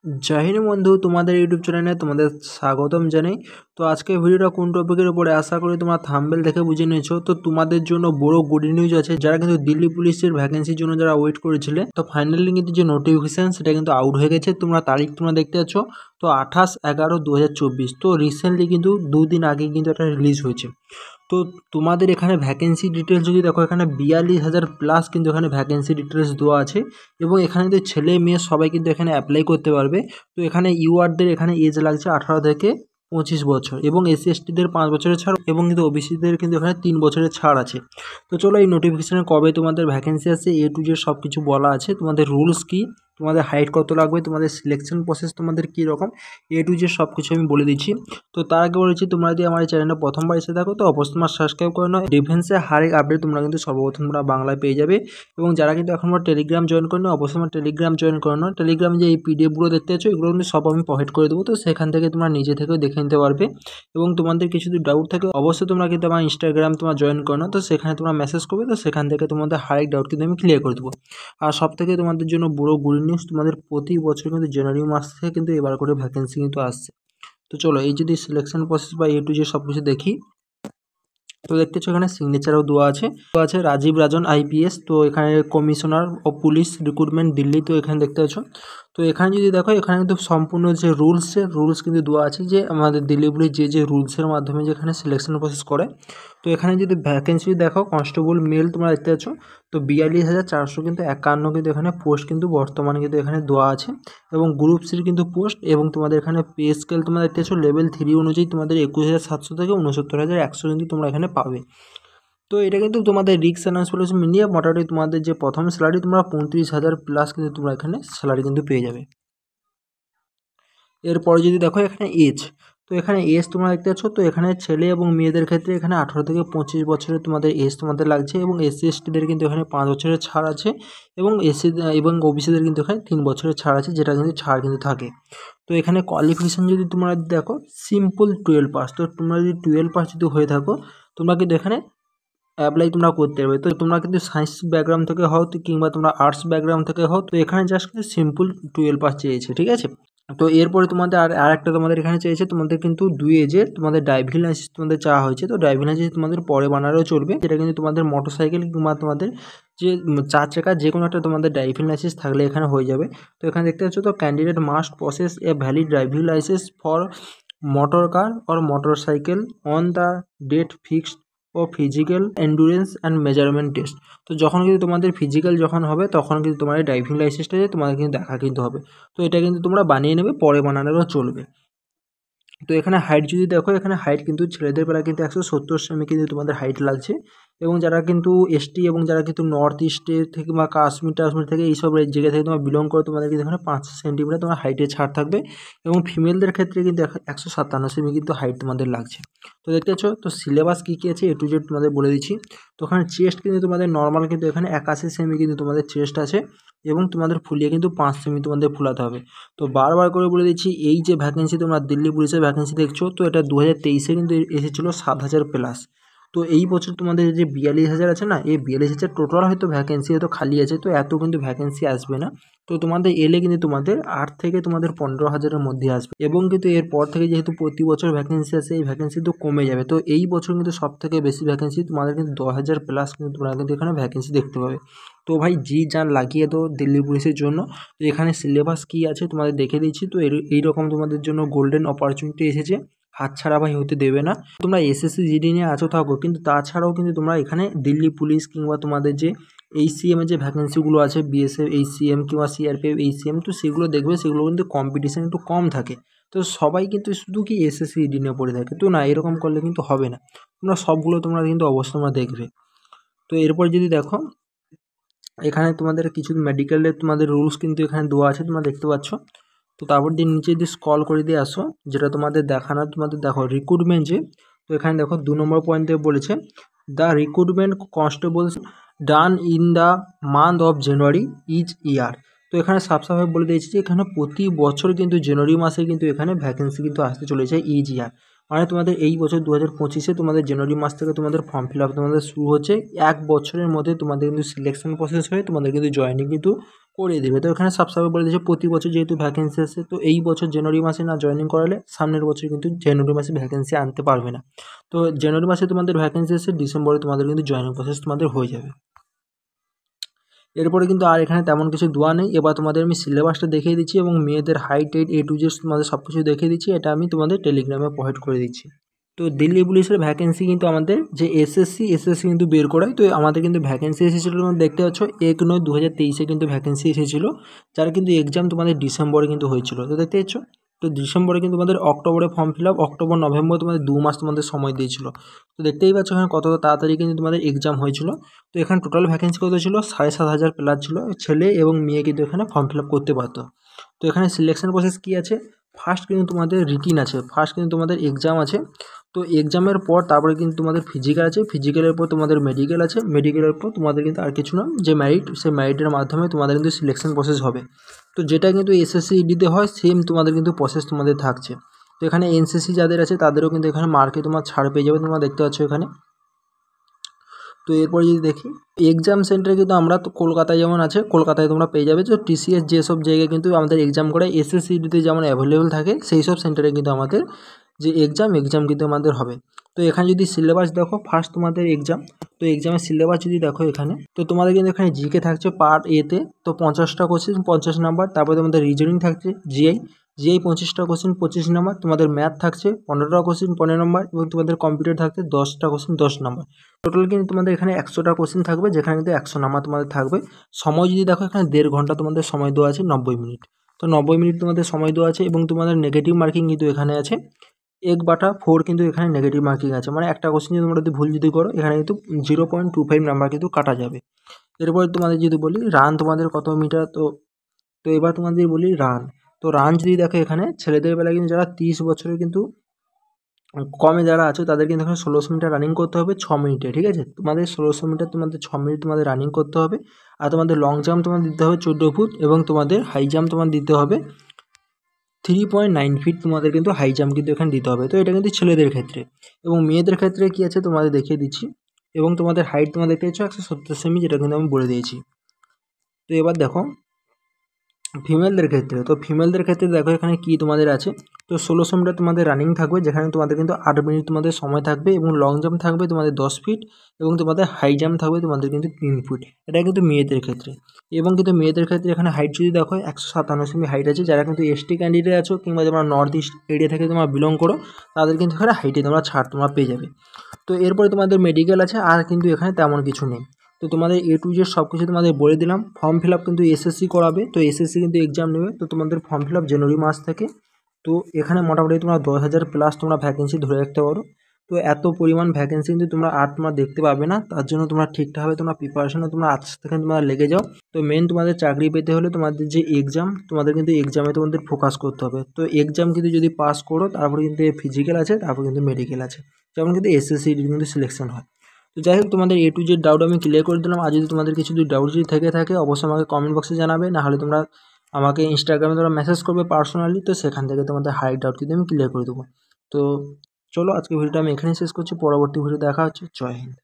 জয় হিন্দ বন্ধু, তোমাদের ইউটিউব চ্যানেলে তোমাদের স্বাগতম জানাই। তো আজকে ভিডিওটা কোন টপিকের উপরে আশা করি তোমরা থাম্বনেল দেখে বুঝে নিয়েছো। তো তোমাদের জন্য বড় গুড নিউজ আছে, যারা কিন্তু দিল্লি পুলিশের ভ্যাকেন্সির জন্য যারা ওয়েট করেছিলে, তো ফাইনালি কিন্তু যে নোটিফিকেশন সেটা কিন্তু আউট হয়ে গেছে। তোমরা তারিখ তোমরা দেখতে পাচ্ছ, তো 28/11/2024। তো রিসেন্টলি কিন্তু দুদিন আগে কিন্তু এটা রিলিজ হয়েছে। তো তোমাদের এখানে ভ্যাকেন্সি ডিটেলস যদি দেখো, এখানে 42,000 প্লাস কিন্তু এখানে ভ্যাকেন্সি ডিটেলস দেওয়া আছে, এবং এখানে কিন্তু ছেলে মেয়ে সবাই কিন্তু এখানে অ্যাপ্লাই করতে পারবে। তো এখানে ইউআরদের এখানে এজ লাগছে 18 থেকে 25 বছর, এবং এসসি এসটিদের 5 বছরের ছাড়, এবং কিন্তু ওবিসিদের কিন্তু এখানে 3 বছরের ছাড় আছে। তো চলো এই নোটিফিকেশানে কবে তোমাদের ভ্যাকেন্সি আছে এ টু জেড সব কিছু বলা আছে। তোমাদের রুলস কী, তোমাদের হাইট কত লাগবে, তোমাদের সিলেকশন প্রসেস তোমাদের কী রকম, এ টু জেড সব কিছু আমি বলে দিচ্ছি। তো তার আগে বলেছি, তোমরা যদি আমার এই চ্যানেলে প্রথমবার এসে থাকো তো অবশ্যই তোমার সাবস্ক্রাইব করে নাও। ডিফেন্সে হারেক আপডেট তোমরা কিন্তু সর্বপ্রথম তোমরা বাংলায় পেয়ে যাবে। এবং যারা কিন্তু এখন আমার টেলিগ্রাম জয়েন করে নাও, অবশ্যই আমার টেলিগ্রাম জয়েন করে নাও। টেলিগ্রামে যে এই পিডিএফগুলো দেখতে পাচ্ছ, এগুলো কিন্তু সব আমি প্রোভাইড করে দেবো। তো সেখান থেকে তোমরা নিজে থেকেও দেখে নিতে পারবে। এবং তোমাদের কিছু যদি ডাউট থাকে অবশ্যই তোমরা কিন্তু আমার ইনস্টাগ্রাম তোমার জয়েন করে নাও। তো সেখানে তোমরা মেসেজ করবে, তো সেখান থেকে তোমাদের হারেক ডাউট কিন্তু আমি ক্লিয়ার করে দেবো। আর সব থেকে তোমাদের জন্য বড় গুড নিউজ, তোমাদের প্রতি বছর কিন্তু জানুয়ারি মাস থেকে কিন্তু এবার করে ভ্যাকেন্সি কিন্তু আসছে। তো চলো এই যদি সিলেকশন প্রসেস বা এ টু জেড সব কিছু দেখি, তো দেখতে পাচ্ছ এখানে সিগনেচারও দেওয়া আছে। তো আছে রাজীব রাজন আইপিএস, তো এখানে commissioner of police recruitment Delhi. তো এখানে দেখতে পাচ্ছ, তো এখানে যদি দেখো এখানে কিন্তু সম্পূর্ণ যে রুলস কিন্তু দেওয়া আছে, যে আমাদের দিল্লি পুলিশ যে রুলসের মাধ্যমে যেখানে সিলেকশন প্রসেস করে। তো এখানে যদি ভ্যাকেন্সি দেখো, কনস্টেবল মেল তোমরা দেখতে পাচ্ছ, তো 42,400 কিন্তু 51 কিন্তু এখানে পোস্ট কিন্তু বর্তমানে কিন্তু এখানে দেওয়া আছে। এবং গ্রুপ সির কিন্তু পোস্ট, এবং তোমাদের এখানে পে স্কেল তোমরা দেখতে পাচ্ছ লেভেল 3 অনুযায়ী তোমাদের 21,700 থেকে 69,100 কিন্তু তোমরা এখানে পাবে। তো এটা কিন্তু তোমাদের রিক্স অ্যানাউন্স মিলিয়ে মোটামুটি তোমাদের যে প্রথম স্যালারি তোমরা 35,000 প্লাস কিন্তু তোমরা এখানে স্যালারি কিন্তু পেয়ে যাবে। এরপরে যদি দেখো এখানে এজ, তো এখানে এজ তোমরা দেখতে পাচ্ছ, তো এখানে ছেলে এবং মেয়েদের ক্ষেত্রে এখানে 18 থেকে 25 বছরের তোমাদের এজ তোমাদের লাগছে, এবং এসসি এসটিদের কিন্তু এখানে 5 বছরের ছাড় আছে, এবং এসসি এবং ওবিসিদের কিন্তু এখানে 3 বছরের ছাড় আছে, যেটা কিন্তু ছাড় কিন্তু থাকে। তো এখানে কোয়ালিফিকেশান যদি তোমরা দেখো, সিম্পল 12 পাস। তো তোমরা যদি 12 পাস যদি হয়ে থাকো, তোমরা কিন্তু এখানে অ্যাপ্লাই তোমরা করতে পারবে। তো তোমরা কিন্তু সায়েন্স ব্যাকগ্রাউন্ড থেকে হও, তো কিংবা তোমরা আর্টস ব্যাকগ্রাউন্ড থেকে হও, তো এখানে জাস্ট কিন্তু সিম্পল 12 পাস চেয়েছে, ঠিক আছে। তো এরপরে তোমাদের আর একটা তোমাদের এখানে চেয়েছে, তোমাদের কিন্তু 2 এজের তোমাদের ড্রাইভিং লাইসেন্স তোমাদের চাওয়া হয়েছে। তো ড্রাইভিং লাইসেন্স তোমাদের পরে বানালেও চলবে, যেটা কিন্তু তোমাদের মোটরসাইকেল কিংবা তোমাদের যে 4 চাকা যে কোনো একটা তোমাদের ড্রাইভিং লাইসেন্স থাকলে এখানে হয়ে যাবে। তো এখানে দেখতে পাচ্ছ, তো candidate must possess a valid driving licence for motor car or motorcycle on the date fixed ও physical endurance and measurement test. তো যখন কিন্তু তোমাদের ফিজিক্যাল যখন হবে, তখন কিন্তু তোমার এই ড্রাইভিং লাইসেন্সটা তোমাদের কিন্তু দেখা কিন্তু হবে। তো এটা কিন্তু তোমরা বানিয়ে নেবে, পরে বানানোরও চলবে। তো এখানে হাইট যদি দেখো, এখানে হাইট কিন্তু ছেলেদের বেলা কিন্তু 170 সেমি কিন্তু তোমাদের হাইট লাগছে, এবং যারা কিন্তু এসটি এবং যারা কিন্তু নর্থ ইস্টে থেকে বা কাশ্মীর থেকে এইসব জায়গা থেকে তোমার বিলং করো, তোমাদের কিন্তু এখানে 5 সেন্টিমিটার তোমার হাইটে ছাড় থাকবে। এবং ফিমেলদের ক্ষেত্রে কিন্তু 157 সেমি কিন্তু হাইট তোমাদের লাগছে। তো দেখতে পাচ্ছ, তো সিলেবাস কী কী আছে এ টু জেড তোমাদের বলে দিচ্ছি। তো ওখানে চেস্ট কিন্তু তোমাদের নর্মাল কিন্তু এখানে 81 সেমি কিন্তু তোমাদের চেস্ট আছে, এবং তোমাদের ফুলিয়ে কিন্তু 5 সেমি তোমাদের ফুলাতে হবে। তো বারবার করে বলে দিচ্ছি, এই যে ভ্যাকেন্সি তোমরা দিল্লি পুলিশের ভ্যাকেন্সি দেখছো, তো এটা 2023-এ কিন্তু এসেছিলো 7,000 প্লাস। তো এই বছর তোমাদের যে 42,000 আছে না, এই 42,000 টোটাল হয়তো ভ্যাকেন্সি হয়তো খালি আছে, তো এত কিন্তু ভ্যাকেন্সি আসবে না। তো তোমাদের এলে কিন্তু তোমাদের 8 থেকে তোমাদের 15,000-এর মধ্যে আসবে, এবং কিন্তু এরপর থেকে যেহেতু প্রতি বছর ভ্যাকেন্সি আসে, এই ভ্যাকেন্সি তো কমে যাবে। তো এই বছর কিন্তু সব থেকে বেশি ভ্যাকেন্সি তোমাদের কিন্তু 10,000 প্লাস কিন্তু তোমরা কিন্তু এখানে ভ্যাকেন্সি দেখতে পাবে। তো ভাই জি জান লাগিয়ে দাও দিল্লি পুলিশের জন্য। তো এখানে সিলেবাস কী আছে তোমাদের দেখে দিচ্ছি। তো এইরকম তোমাদের জন্য গোল্ডেন অপরচুনিটি এসেছে, হাতছাড়া ভাই হতে দেবে না। তোমরা এসএসসি জিডি নিয়ে আছো থাকো, কিন্তু তাছাড়াও কিন্তু তোমরা এখানে দিল্লি পুলিশ কিংবা তোমাদের যে এইচসিএমের যে ভ্যাকেন্সিগুলো আছে, বিএসএফ এইচসিএম কিংবা সিআরপিএফ এইচসিএম, তো সেগুলো দেখবে, সেগুলো কিন্তু কম্পিটিশান একটু কম থাকে। তো সবাই কিন্তু শুধু কি এসএসসি জিডি নিয়ে পড়ে থাকে, তো না, এরকম করলে কিন্তু হবে না। তোমরা সবগুলো তোমরা কিন্তু অবশ্যই তোমরা দেখবে। তো এরপর যদি দেখো, এখানে তোমাদের কিছু মেডিকেলের তোমাদের রুলস কিন্তু এখানে দেওয়া আছে, তোমরা দেখতে পাচ্ছ। তো তারপর দিয়ে নিচে যদি স্ক্রল করে দিয়ে আসো, যেটা তোমাদের দেখানোর, তোমাদের দেখো রিক্রুটমেন্ট যে, তো এখানে দেখো 2 নম্বর পয়েন্টে বলেছে, the recruitment constables done in the month of January each year. তো এখানে সাফ বলে দিয়েছে যে এখানে প্রতি বছর কিন্তু জানুয়ারি মাসে কিন্তু এখানে ভ্যাকেন্সি কিন্তু আসতে চলেছে ইচ ইয়ার। মানে তোমাদের এই বছর 2025-এ তোমাদের জানুয়ারি মাস থেকে তোমাদের ফর্ম ফিল আপ তোমাদের শুরু হচ্ছে। 1 বছরের মধ্যে তোমাদের কিন্তু সিলেকশন প্রসেস হয়ে তোমাদের কিন্তু জয়েনিং কিন্তু করিয়ে দেবে। তো এখানে সাবস্ক্রাইবার বলে দিয়েছে প্রতি বছর যেহেতু ভ্যাকেন্সি আসে, তো এই বছর জানুয়ারি মাসে না জয়েনিং করালে সামনের বছর কিন্তু জানুয়ারি মাসে ভ্যাকেন্সি আনতে পারবে না। তো জানুয়ারি মাসে তোমাদের ভ্যাকেন্সি এসে ডিসেম্বরে তোমাদের কিন্তু জয়েনিং প্রসেস তোমাদের হয়ে যাবে। এরপরে কিন্তু আর এখানে তেমন কিছু দেওয়া নেই। এবার তোমাদের আমি সিলেবাসটা দেখিয়ে দিচ্ছি এবং মেয়েদের height eight A to Z তোমাদের সব কিছু দেখিয়ে দিচ্ছি। এটা আমি তোমাদের টেলিগ্রামে প্রোভাইড করে দিচ্ছি। তো দিল্লি পুলিশের ভ্যাকেন্সি কিন্তু আমাদের যে এসএসসি কিন্তু বের করায়। তো আমাদের কিন্তু ভ্যাকেন্সি এসেছিলো, তোমরা দেখতে পাচ্ছ 1/9/2023 কিন্তু ভ্যাকেন্সি এসেছিলো, যার কিন্তু এক্সাম তোমাদের ডিসেম্বরে কিন্তু হয়েছিল। তো দেখতে পাচ্ছ, তো ডিসেম্বরে কিন্তু তোমাদের অক্টোবরে form fill up, October November তোমাদের 2 মাস তোমাদের সময় দিয়েছিল। তো দেখতেই পাচ্ছ এখানে কত তাড়াতাড়ি কিন্তু তোমাদের এক্সাম হয়েছিল। তো এখানে টোটাল ভ্যাকেন্সি কত ছিল, 7,500 প্লাস ছিল, ছেলে এবং মেয়ে কিন্তু এখানে ফর্ম ফিল আপ করতে পারতো। তো এখানে সিলেকশন প্রসেস কী আছে, ফার্স্ট কিন্তু তোমাদের রিটিন আছে, ফার্স্ট কিন্তু তোমাদের এক্সাম আছে। তো এক্সামের পর তারপরে কিন্তু তোমাদের ফিজিক্যাল আছে, ফিজিক্যালের পর তোমাদের মেডিকেল আছে, মেডিকেলের পর তোমাদের কিন্তু আর কিছু না, যে মেরিট, সেই মেরিটের মাধ্যমে তোমাদের কিন্তু সিলেকশন প্রসেস হবে। তো যেটা কিন্তু এসএসসি ইডিতে হয় সেম তোমাদের কিন্তু প্রসেস তোমাদের থাকছে। তো এখানে এনসিসি যাদের আছে তাদেরও কিন্তু এখানে মার্কে তোমার ছাড় পেয়ে যাবে, তোমরা দেখতে পাচ্ছ এখানে। তো এরপরে যদি দেখি এক্সাম সেন্টারে কিন্তু আমরা তো কলকাতায় যেমন আছে, কলকাতায় তোমরা পেয়ে যাবে। তো টিসিএস যেসব জায়গায় কিন্তু আমাদের এক্সাম করে এসএসসিডিতে যেমন অ্যাভেলেবেল থাকে, সেই সব সেন্টারে কিন্তু আমাদের যে এক্সাম কিন্তু আমাদের হবে। তো এখানে যদি সিলেবাস দেখো, ফার্স্ট তোমাদের এক্সাম, তো এক্সামের সিলেবাস যদি দেখো এখানে, তো তোমাদের কিন্তু এখানে জিকে থাকছে পার্ট এতে, তো 50টা কোশ্চেন 50 নাম্বার। তারপরে তোমাদের রিজনিং থাকছে জিআই 25টা কোশ্চেন 25 নাম্বার। তোমাদের ম্যাথ থাকছে 15টা কোশ্চেন 15 নাম্বার এবং তোমাদের কম্পিউটার থাকছে 10টা কোশ্চেন 10 নাম্বার। টোটাল কিন্তু তোমাদের এখানে 100টা কোশ্চেন থাকবে, যেখানে কিন্তু 100 নাম্বার তোমাদের থাকবে। সময় যদি দেখো এখানে 1.5 ঘন্টা তোমাদের সময় দেওয়া আছে, 90 মিনিট। তো 90 মিনিট তোমাদের সময় দেওয়া আছে এবং তোমাদের নেগেটিভ মার্কিং কিন্তু এখানে আছে 1/4 কিন্তু এখানে নেগেটিভ মার্কিং আছে, মানে একটা কোশ্চেন যদি তোমরা ভুল যদি করো এখানে কিন্তু 0.25 নাম্বার কিন্তু কাটা যাবে। এরপরে তোমাদের যদি বলি রান তোমাদের কত মিটার, তো এবার তোমাদের বলি রান। তো রান যদি দেখো এখানে ছেলেদের বেলায় কিন্তু যারা 30 বছরের কিন্তু কমে যারা আছে তাদের কিন্তু এখানে 1600 মিটার রানিং করতে হবে 6 মিনিটে, ঠিক আছে। তোমাদের 1600 মিটার তোমাদের 6 মিনিট তোমাদের রানিং করতে হবে। আর তোমাদের লং জাম্প তোমাদের দিতে হবে 14 ফুট এবং তোমাদের হাই জাম্প তোমাদের দিতে হবে 3.9 ফিট, তোমাদের কিন্তু হাই জাম্প কিন্তু এখানে দিতে হবে। তো এটা কিন্তু ছেলেদের ক্ষেত্রে। এবং মেয়েদের ক্ষেত্রে কী আছে তোমাদের দেখিয়ে দিচ্ছি। এবং তোমাদের হাইট তোমাদের দেখতে পাচ্ছ 170 সেমি, যেটা কিন্তু আমি বলে দিয়েছি। তো এবার দেখো ফিমেলদের ক্ষেত্রে, তো ফিমেলদের ক্ষেত্রে দেখো এখানে কি তোমাদের আছে। তো 1600 মিটার তোমাদের রানিং থাকবে, যেখানে তোমাদের কিন্তু 8 মিনিট তোমাদের সময় থাকবে এবং লং জাম্প থাকবে তোমাদের 10 ফিট এবং তোমাদের হাই জাম্প থাকবে তোমাদের কিন্তু 3 ফুট। এটা কিন্তু মেয়েদের ক্ষেত্রে। এবং কিন্তু মেয়েদের ক্ষেত্রে এখানে হাইট যদি দেখো 157 সেমি হাইট আছে, যারা কিন্তু এসটি ক্যান্ডিডেট আছো কিংবা তোমরা নর্থ ইস্ট এরিয়া থেকে তোমরা বিলং করো, তাদের কিন্তু এখানে হাইটে তোমরা ছাড় তোমরা পেয়ে যাবে। তো এরপরে তোমাদের মেডিকেল আছে, আর কিন্তু এখানে তেমন কিছু নেই। তো তোমাদের A to Z সব কিছু তোমাদের বলে দিলাম। ফর্ম ফিল আপ কিন্তু এসএসসি করাবে, তো এসএসসি কিন্তু এক্সাম নেবে। তো তোমাদের ফর্ম ফিল আপ জানুয়ারি মাস থেকে। তো এখানে মোটামুটি তোমরা 10,000 প্লাস তোমরা ভ্যাকেন্সি ধরে রাখতে পারো। তো এত পরিমাণ ভ্যাকেন্সি কিন্তু তোমরা আর তোমরা দেখতে পাবে না, তার জন্য তোমরা ঠিকঠাকভাবে তোমরা প্রিপারেশনে তোমরা আজ থেকে তোমরা লেগে যাও। তো মেন তোমাদের চাকরি পেতে হলে তোমাদের যে এক্সাম, তোমাদের কিন্তু এক্সামে তোমাদের ফোকাস করতে হবে। তো এক্সাম কিন্তু যদি পাস করো তারপরে কিন্তু ফিজিক্যাল আছে, তারপর কিন্তু মেডিকেল আছে, যেমন কিন্তু এসএসসি কিন্তু সিলেকশন হয়। তো যাই হোক তোমাদের A to Z ডাউট আমি ক্লিয়ার করে দিলাম। আর যদি তোমাদের কিছু যদি ডাউট যদি থেকে থাকে অবশ্যই আমাকে কমেন্ট বক্সে জানাবে, না হলে তোমরা আমাকে ইনস্টাগ্রামে তোমরা মেসেজ করবে পার্সোনালি, তো সেখান থেকে তোমাদের হাই ডাউট কিন্তু আমি ক্লিয়ার করে দেবো। তো চলো আজকে ভিডিওটা আমি এখানেই শেষ করছি, পরবর্তী ভিডিও দেখা হচ্ছে। জয় হিন্দ।